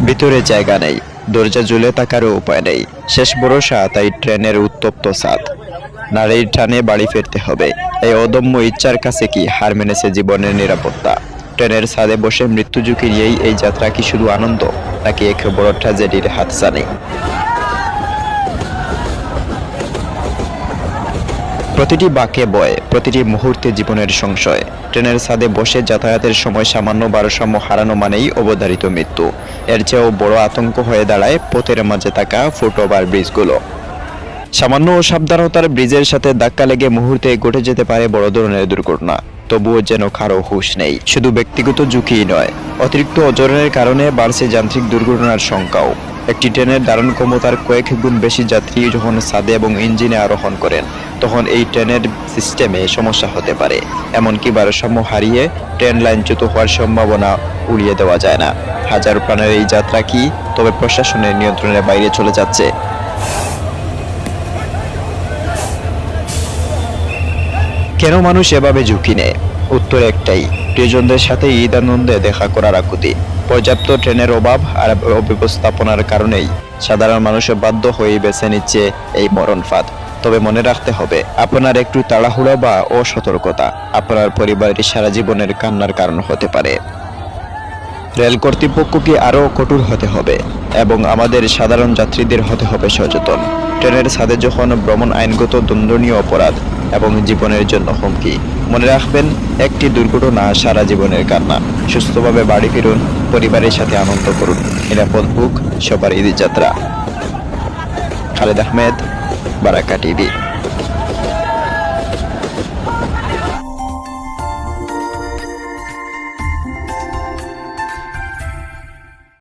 ভিতরে জায়গা নেই, দরজা ঝুলে থাকারও উপায় নেই। শেষ ভরসা তাই ট্রেনের উত্তপ্ত ছাদ। নারীর টানে বাড়ি ফিরতে হবে, এই অদম্য ইচ্ছার কাছে কি হার মেনেছে জীবনের নিরাপত্তা? ট্রেনের ছাদে বসে মৃত্যু ঝুঁকি নিয়েই এই যাত্রা কি শুধু আনন্দ, নাকি এক বড় ট্র্যাজেডির হাতছানি? প্রতিটি বাঁকে বয়, প্রতিটি মুহূর্তে জীবনের সংশয়। ট্রেনের ছাদে বসে যাতায়াতের সময় সামান্য ভারসাম্য হারানো মানেই অবধারিত মৃত্যু। এর চেয়েও বড় আতঙ্ক হয়ে দাঁড়ায় পথের মাঝে থাকা ফুটওভার ব্রিজগুলো। সামান্য অসাবধানতার ব্রিজের সাথে ধাক্কা লেগে মুহূর্তে ঘটে যেতে পারে বড় ধরনের দুর্ঘটনা। তবুও যেন কারো হুঁশ নেই। শুধু ব্যক্তিগত ঝুঁকিই নয়, অতিরিক্ত ওজনের কারণে বাড়ছে যান্ত্রিক দুর্ঘটনার সংখ্যাও। একটি ট্রেনের ধারণ ক্ষমতার কয়েক গুণ বেশি যাত্রী যখন ছাদে এবং ইঞ্জিনে আরোহণ করেন, তখন এই ট্রেনের সিস্টেমে সমস্যা হতে পারে। এমনকি ভারসাম্য হারিয়ে ট্রেন লাইনচ্যুত হওয়ার সম্ভাবনা উড়িয়ে দেওয়া যায় না। হাজার প্রাণের এই যাত্রা কি তবে প্রশাসনের নিয়ন্ত্রণের বাইরে চলে যাচ্ছে? কেন মানুষ এভাবে ঝুঁকি নেয়? উত্তর একটাই, প্রিয়জনদের সাথে ঈদ আনন্দে দেখা করার আকুতি। পর্যাপ্ত ট্রেনের অভাব আর অব্যবস্থাপনার কারণেই সাধারণ মানুষ বাধ্য হয়ে বেছে নিচ্ছে এই মরণ ফাঁদ। তবে মনে রাখতে হবে, আপনার একটু তাড়াহুড়ো বা অসতর্কতা আপনার পরিবারের সারা জীবনের কান্নার কারণ হতে পারে। রেল কর্তৃপক্ষকে আরও কঠোর হতে হবে এবং আমাদের সাধারণ যাত্রীদের হতে হবে সচেতন। ট্রেনের ছাদে যখন ভ্রমণ আইনগত দণ্ডনীয় অপরাধ এবং জীবনের জন্য হুমকি। মনে রাখবেন, একটি দুর্ঘটনা সারা জীবনের কান্না। সুস্থভাবে বাড়ি ফিরুন, পরিবারের সাথে আনন্দ করুন। নিরাপদ হোক সবার ঈদ যাত্রা। খালেদ আহমেদ, বারাকা টিভি।